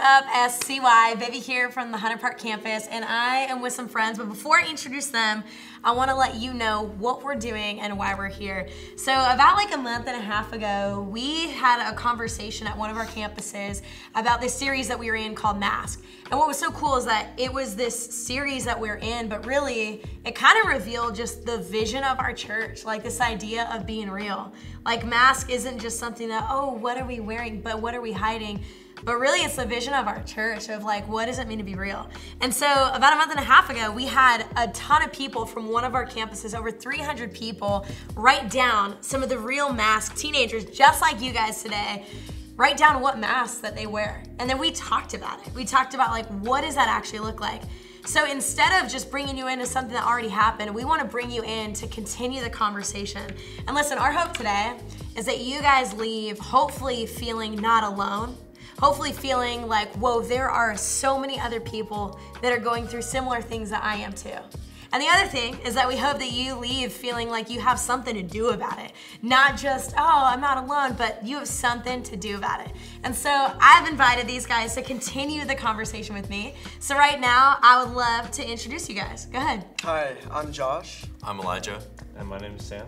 up, SCY? Vivi here from the Hunter Park campus, and I am with some friends. But before I introduce them, I want to let you know what we're doing and why we're here. So about like a month and a half ago, we had a conversation at one of our campuses about this series that we were in called Mask. And what was so cool is that it was this series that we're in, but really it kind of revealed just the vision of our church, like this idea of being real. Like Mask isn't just something that, oh, what are we wearing, but what are we hiding? But really it's the vision of our church of like, what does it mean to be real? And so about a month and a half ago, we had a ton of people from one of our campuses, over 300 people, write down some of the real Mask teenagers, just like you guys today, write down what masks that they wear. And then we talked about it. We talked about like, what does that actually look like? So instead of just bringing you into something that already happened, we want to bring you in to continue the conversation. And listen, our hope today is that you guys leave hopefully feeling not alone, hopefully feeling like, whoa, there are so many other people that are going through similar things that I am too. And the other thing is that we hope that you leave feeling like you have something to do about it. Not just, oh, I'm not alone, but you have something to do about it. And so I've invited these guys to continue the conversation with me. So right now, I would love to introduce you guys. Go ahead. Hi, I'm Josh. I'm Elijah. And my name is Sam.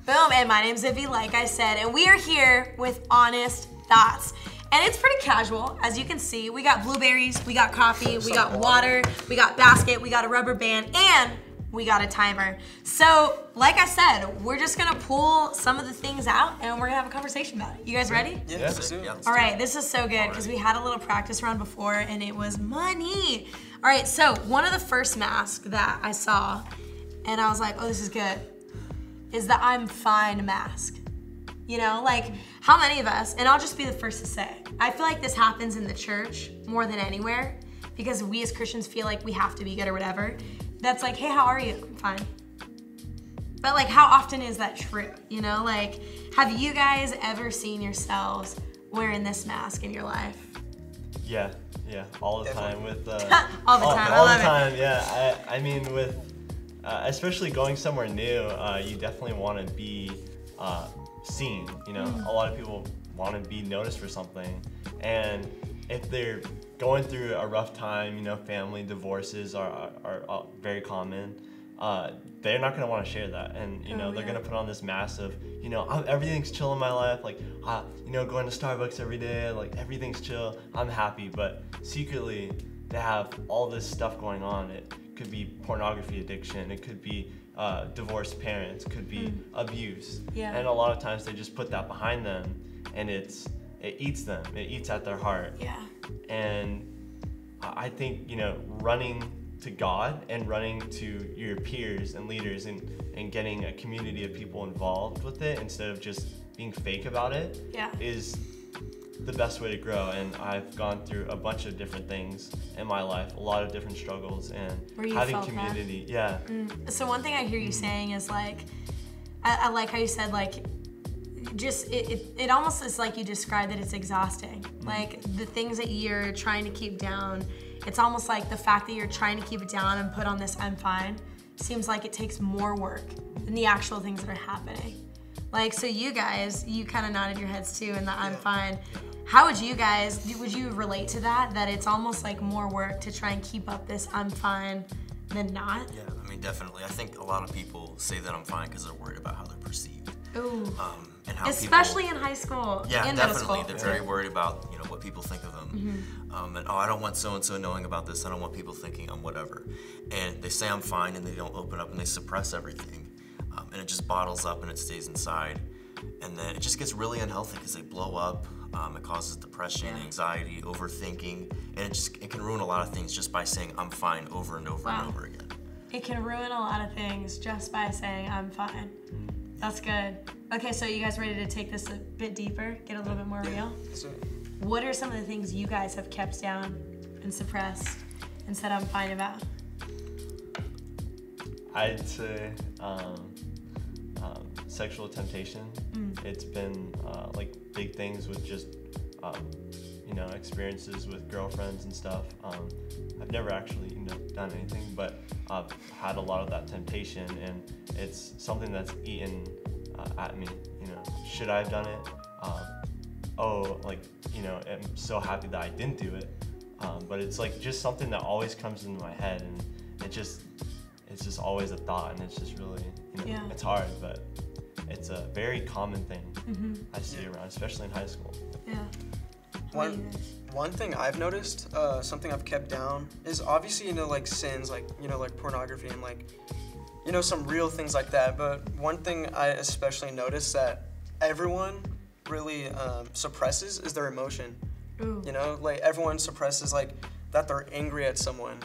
Boom, and my name's Vivi, like I said, and we are here with honest thoughts. And it's pretty casual, as you can see. We got blueberries, we got coffee, we got water, we got basket, we got a rubber band, and we got a timer. So, like I said, we're just gonna pull some of the things out and we're gonna have a conversation about it. You guys ready? Yeah, All right, this is so good because we had a little practice round before and it was money. All right, so one of the first masks that I saw and I was like, oh, this is good, is the I'm fine mask. You know, like how many of us, and I'll just be the first to say, I feel like this happens in the church more than anywhere because we as Christians feel like we have to be good or whatever. That's like, hey, how are you? I'm fine. But like, how often is that true? You know, like, have you guys ever seen yourselves wearing this mask in your life? Yeah, all the time with all the time, I all love the it. time. Yeah, I mean with especially going somewhere new, you definitely want to be seen. You know, a lot of people want to be noticed for something, and if they're going through a rough time, you know, family divorces are very common. They're not gonna want to share that, and you know, they're gonna put on this mask of, you know, everything's chill in my life, like, you know, going to Starbucks every day, like everything's chill, I'm happy, but secretly they have all this stuff going on. It could be pornography addiction, it could be divorced parents, could be abuse, and a lot of times they just put that behind them, and it eats them, it eats at their heart. And I think, you know, running to God and running to your peers and leaders and getting a community of people involved with it instead of just being fake about it is the best way to grow. And I've gone through a bunch of different things in my life, a lot of different struggles, and having community. So one thing I hear you saying is like, I like how you said like, just it almost is like you described that it's exhausting. Like the things that you're trying to keep down, it's almost like the fact that you're trying to keep it down and put on this I'm fine seems like it takes more work than the actual things that are happening. Like, so you guys, you kind of nodded your heads too in the I'm fine. How would you guys, would you relate to that? That it's almost like more work to try and keep up this I'm fine than not? Yeah, I mean, definitely. I think a lot of people say that I'm fine because they're worried about how they're perceived. Ooh. And how especially in high school, yeah, in definitely. middle school. They're very worried about, you know, what people think of them. And oh, I don't want so-and-so knowing about this. I don't want people thinking I'm whatever. And they say I'm fine and they don't open up and they suppress everything. And it just bottles up and it stays inside. And then it just gets really unhealthy because they blow up. It causes depression, anxiety, overthinking, and it can ruin a lot of things just by saying I'm fine over and over and over again. It can ruin a lot of things just by saying I'm fine. That's good. Okay, so you guys ready to take this a bit deeper, get a little bit more real? What are some of the things you guys have kept down and suppressed and said I'm fine about? I'd say sexual temptation. It's been like big things with just you know, experiences with girlfriends and stuff. I've never actually, you know, done anything, but I've had a lot of that temptation, and it's something that's eaten at me. You know, should I have done it? Oh, like, you know, I'm so happy that I didn't do it. but it's like just something that always comes into my head, and it's just always a thought, and it's just really, it's hard, but it's a very common thing I see around, especially in high school. Yeah. One thing I've noticed, something I've kept down, is obviously, like sins, like, like pornography and like, some real things like that. But one thing I especially noticed that everyone really suppresses is their emotion. Ooh. Like everyone suppresses like that they're angry at someone,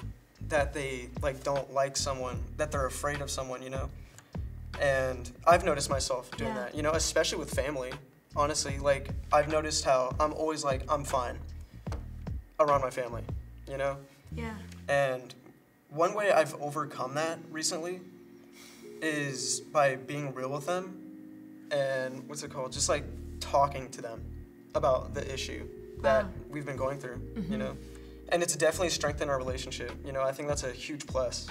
that they like don't like someone, that they're afraid of someone, And I've noticed myself doing that, especially with family. Honestly, like I've noticed how I'm always like, I'm fine around my family, Yeah. And one way I've overcome that recently is by being real with them and just like talking to them about the issue that we've been going through, And it's definitely strengthened our relationship. I think that's a huge plus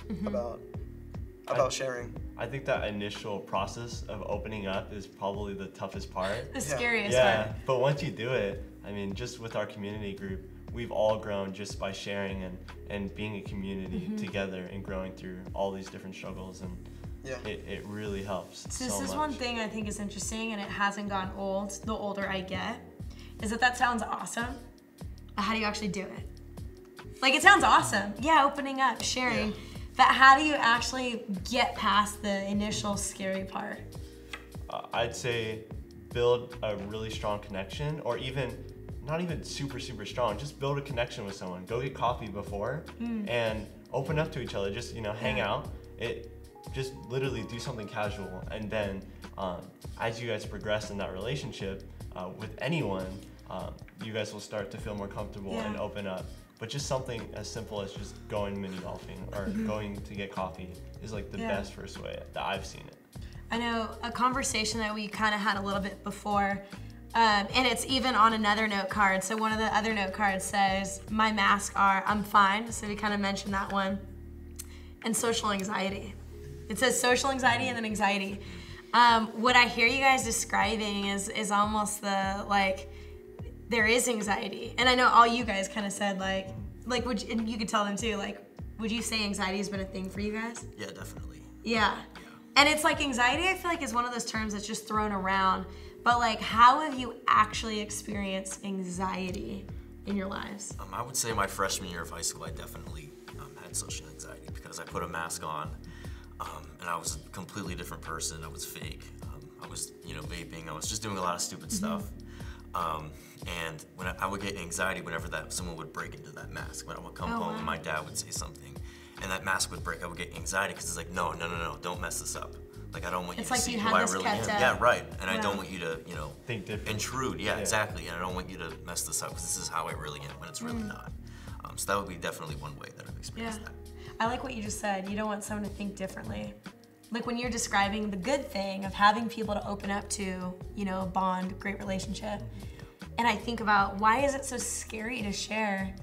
about sharing. I think that initial process of opening up is probably the toughest part. The scariest part. part. But once you do it, I mean, just with our community group, we've all grown just by sharing and being a community together and growing through all these different struggles, and it really helps So so this is much. one thing I think is interesting, and it hasn't gone old the older I get, is that sounds awesome, but how do you actually do it? Like, it sounds awesome. Yeah, opening up, sharing. Yeah. But how do you actually get past the initial scary part? I'd say build a really strong connection, or not even super, super strong. Just build a connection with someone. Go get coffee before and open up to each other. Just, hang out. Just literally do something casual. And then as you guys progress in that relationship with anyone, you guys will start to feel more comfortable and open up. But just something as simple as just going mini golfing or going to get coffee is like the best first way that I've seen it. I know a conversation that we kind of had a little bit before, and it's even on another note card. So one of the other note cards says, my masks are, I'm fine. So we kind of mentioned that one. And social anxiety. It says social anxiety and then anxiety. What I hear you guys describing is almost the, like, there is anxiety. And I know all you guys kind of said, like and you could tell them too, like, would you say anxiety has been a thing for you guys? Yeah, definitely. Yeah. And it's like anxiety, I feel like, is one of those terms that's just thrown around. But like, how have you actually experienced anxiety in your lives? I would say my freshman year of high school, I definitely had social anxiety because I put a mask on and I was a completely different person. I was fake. I was, vaping. I was just doing a lot of stupid stuff. And when I would get anxiety whenever someone would break into that mask. When I would come home and my dad would say something, and that mask would break, I would get anxiety because it's like, no, don't mess this up. Like, I don't want you to see who I really am. Yeah, right. And I don't want you to, think different. Intrude. Yeah, exactly. And I don't want you to mess this up because this is how I really am when it's really not. So that would be definitely one way that I've experienced that. I like what you just said. You don't want someone to think differently. Like when you're describing the good thing of having people to open up to, a bond, great relationship. And I think about, why is it so scary to share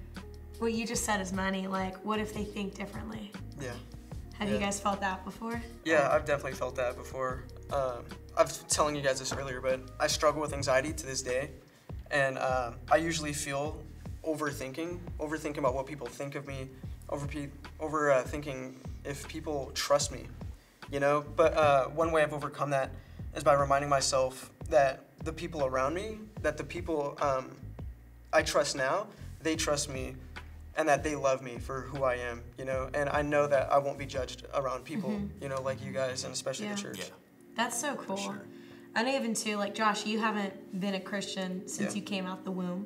what you just said is money? Like, what if they think differently? Yeah. Have you guys felt that before? Yeah, I've definitely felt that before. I was telling you guys this earlier, but I struggle with anxiety to this day. And I usually feel overthinking about what people think of me, overthinking if people trust me, But one way I've overcome that is by reminding myself that the people around me, that the people I trust now, they trust me, and that they love me for who I am, And I know that I won't be judged around people, like you guys, and especially the church. Yeah. That's so cool. For sure. I know even too, like Josh, you haven't been a Christian since you came out the womb.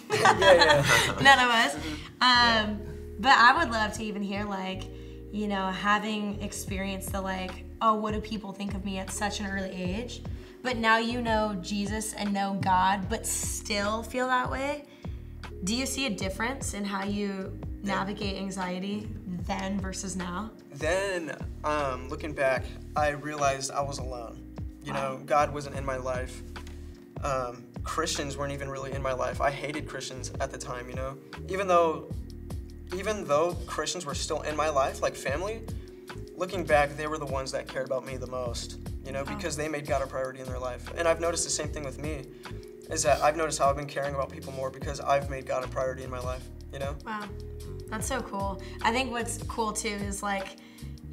None of us. But I would love to even hear, like, having experienced the, like, oh, what do people think of me at such an early age? But now you know Jesus and know God, but still feel that way. Do you see a difference in how you navigate anxiety then versus now? Then, looking back, I realized I was alone. God wasn't in my life. Christians weren't even really in my life. I hated Christians at the time, Even though Christians were still in my life, like family, looking back, they were the ones that cared about me the most, because they made God a priority in their life. And I've noticed the same thing with me, is that I've noticed how I've been caring about people more because I've made God a priority in my life, you know? Wow, that's so cool. I think what's cool too is like,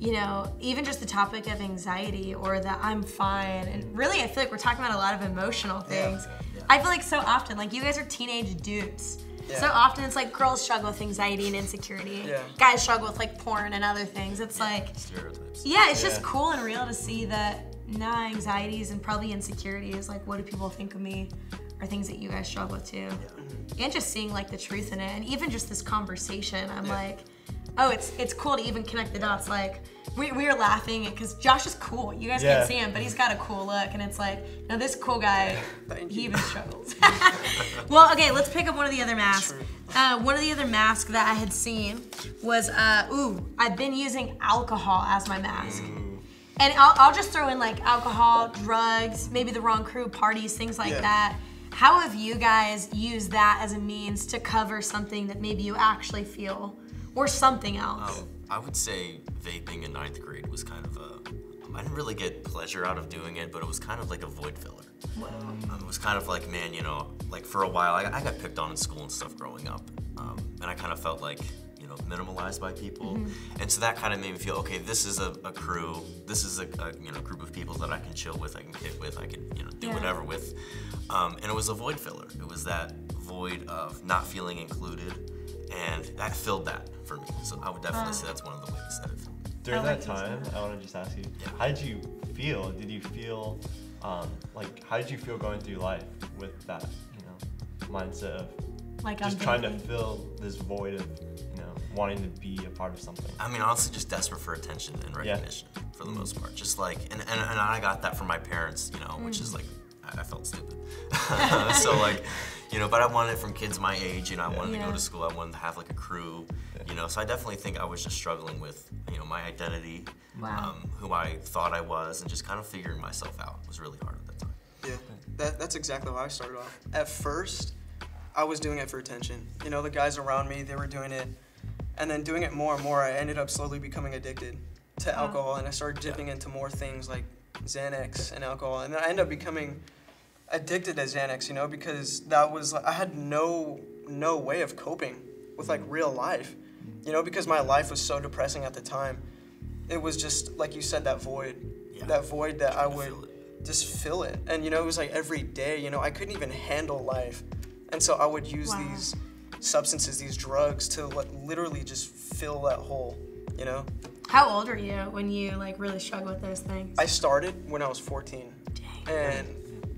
you know, even just the topic of anxiety or that I'm fine. And really, I feel like we're talking about a lot of emotional things. Yeah. I feel like so often, like you guys are teenage dudes. Yeah. So often it's like girls struggle with anxiety and insecurity. Yeah. Guys struggle with like porn and other things. It's like, Stereotypes. yeah, it's just cool and real to see that anxieties and probably insecurities, like what do people think of me, are things that you guys struggle with too. And just seeing like the truth in it, and even just this conversation, I'm like, oh, it's cool to even connect the dots. Like we were laughing because Josh is cool. You guys can't see him, but he's got a cool look, and it's like, no, this cool guy, he even struggles. Well, okay, let's pick up one of the other masks. One of the other masks that I had seen was, I've been using alcohol as my mask. And I'll just throw in like alcohol, drugs, maybe the wrong crew, parties, things like that. How have you guys used that as a means to cover something that maybe you actually feel, or something else? I would say vaping in 9th grade was kind of I didn't really get pleasure out of doing it, but it was kind of like a void filler. It was kind of like, man, you know, like for a while, I got picked on in school and stuff growing up, and I kind of felt like, you know, minimalized by people, and so that kind of made me feel, okay, this is a crew, this is a you know, group of people that I can chill with, I can kick with, I can, you know, do whatever with, and it was a void filler. It was that void of not feeling included, and that filled that for me. So I would definitely say that's one of the ways that it filled. During that time, I want to just ask you, how did you feel? Did you feel, like, how did you feel going through life with that, you know, mindset of Like just trying to fill this void of, you know, wanting to be a part of something? I mean, honestly, just desperate for attention and recognition for the most part. Just like, and I got that from my parents, you know, which is like, I felt stupid. So like, you know, but I wanted it from kids my age, you know, I wanted to go to school, I wanted to have like a crew, you know, so I definitely think I was just struggling with, you know, my identity, who I thought I was, and just kind of figuring myself out. It was really hard at that time. Yeah, that's exactly how I started off. At first, I was doing it for attention. You know, the guys around me, they were doing it, and then doing it more and more, I ended up slowly becoming addicted to alcohol, and I started dipping into more things like Xanax and alcohol, and then I ended up becoming addicted to Xanax, you know, because that was, I had no way of coping with like real life, you know, because my life was so depressing at the time. It was just, like you said, that void that I would just fill it. And, you know, it was like every day, you know, I couldn't even handle life. And so I would use these substances, these drugs to literally just fill that hole, you know? How old were you when you like really struggled with those things? I started when I was 14. Dang.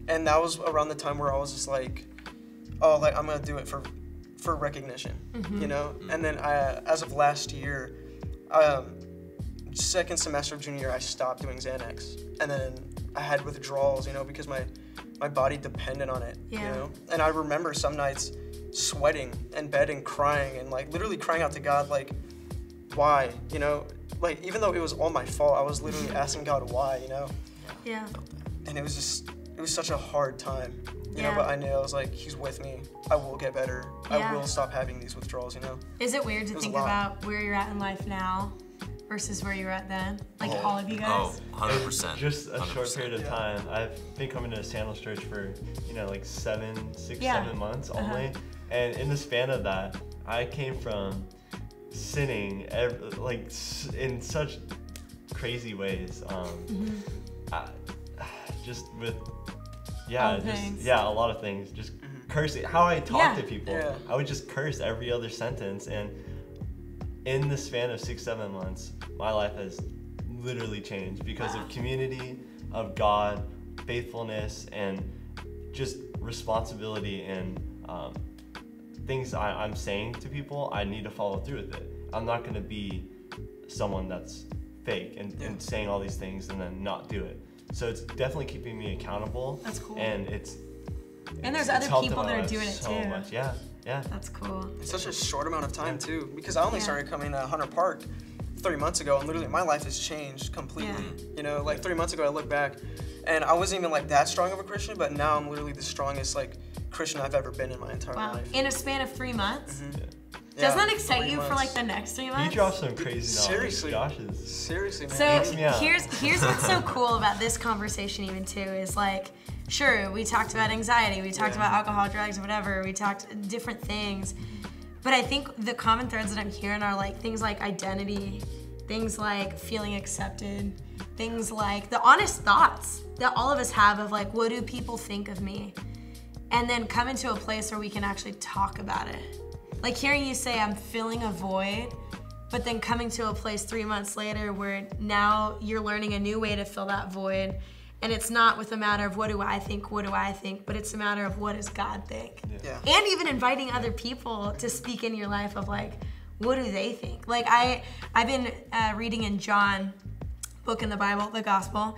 And that was around the time where I was just like, oh, like I'm gonna do it for recognition, you know? And then as of last year, second semester of junior year, I stopped doing Xanax. And then I had withdrawals, you know, because my body depended on it, you know? And I remember some nights sweating in bed and crying and like literally crying out to God, like, why, you know? Like, even though it was all my fault, I was literally asking God why, you know? Yeah. And it was such a hard time, you know, but I knew, I was like, he's with me. I will get better. I will stop having these withdrawals, you know? Is it weird to think about where you're at in life now versus where you were at then? Like all of you guys? Oh, 100%. Just a 100%. short period of time. I've been coming to Sandals Church for, you know, like 7 months only. And in the span of that, I came from sinning like in such crazy ways. Just with, a lot of things. Just cursing. How I talk to people. I would just curse every other sentence. And in the span of 6-7 months, my life has literally changed because of community, of God, faithfulness, and just responsibility and things I'm saying to people. I need to follow through with it. I'm not going to be someone that's fake and saying all these things and then not do it. So it's definitely keeping me accountable. That's cool. And there's other people that are doing it so too. Much. Yeah. That's cool. It's such a short amount of time too, because I only started coming to Hunter Park 3 months ago, and literally my life has changed completely. You know, like 3 months ago I look back, and I wasn't even like that strong of a Christian, but now I'm literally the strongest like Christian I've ever been in my entire life. In a span of 3 months? Doesn't that excite you for like the next 3 months? He dropped some crazy knowledge. Seriously. Josh's. Seriously, man. So here's what's so cool about this conversation even too is like, sure, we talked about anxiety, we talked about alcohol, drugs, whatever, we talked different things, But I think the common threads that I'm hearing are like things like identity, things like feeling accepted, things like the honest thoughts that all of us have of like, what do people think of me? And then coming to a place where we can actually talk about it. Like hearing you say, I'm filling a void, but then coming to a place 3 months later where now you're learning a new way to fill that void. And it's not with a matter of what do I think, but it's a matter of what does God think? Yeah. And even inviting other people to speak in your life of like, what do they think? Like I've been reading in John, book in the Bible, the gospel.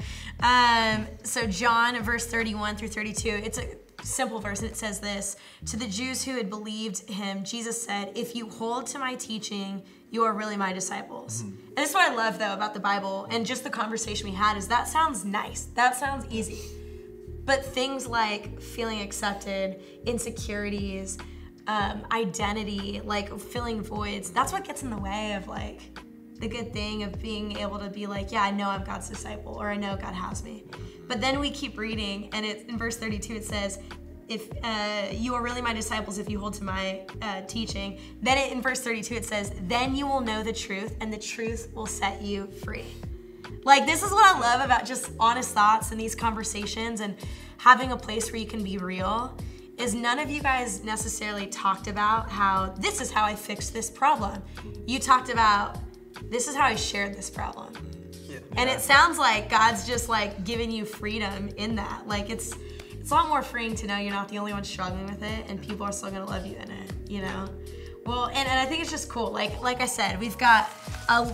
So John, verse 31 through 32, it's a simple verse, and it says this: to the Jews who had believed him, Jesus said, if you hold to my teaching, you are really my disciples. And this is what I love though about the Bible and just the conversation we had is that sounds nice. That sounds easy. But things like feeling accepted, insecurities, identity, like filling voids, that's what gets in the way of like the good thing of being able to be like, yeah, I know I'm God's disciple, or I know God has me. But then we keep reading, and it's in verse 32 it says, if you are really my disciples if you hold to my teaching. Then in verse 32 it says, then you will know the truth, and the truth will set you free. Like this is what I love about just honest thoughts and these conversations and having a place where you can be real, is none of you guys necessarily talked about how this is how I fixed this problem. You talked about this is how I shared this problem. Yeah. And it sounds like God's just like giving you freedom in that. Like it's a lot more freeing to know you're not the only one struggling with it and people are still gonna love you in it, you know? Well, and I think it's just cool. Like I said, we've got a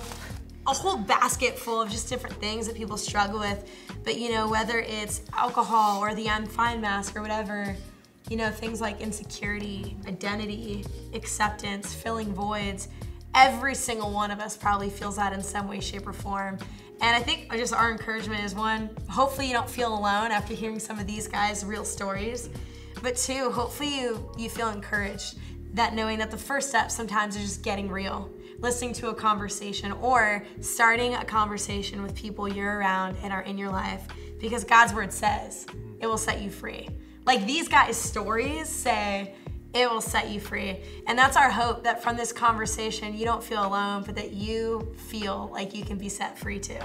whole basket full of just different things that people struggle with. But you know, whether it's alcohol or the I'm fine mask or whatever, you know, things like insecurity, identity, acceptance, filling voids, every single one of us probably feels that in some way, shape, or form. And I think just our encouragement is one, hopefully you don't feel alone after hearing some of these guys' real stories. But two, hopefully you feel encouraged that knowing that the first step sometimes is just getting real, listening to a conversation or starting a conversation with people you're around and are in your life, because God's word says it will set you free. Like these guys' stories say it will set you free. And that's our hope, that from this conversation, you don't feel alone, but that you feel like you can be set free too.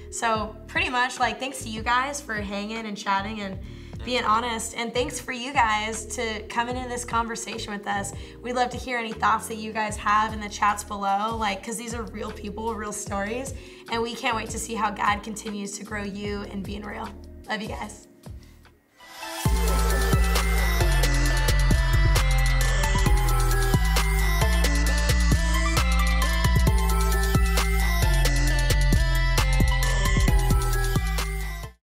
So pretty much like thanks to you guys for hanging and chatting and being honest. And thanks for you guys to come into this conversation with us. We'd love to hear any thoughts that you guys have in the chats below, like, cause these are real people, real stories. And we can't wait to see how God continues to grow you and being real. Love you guys.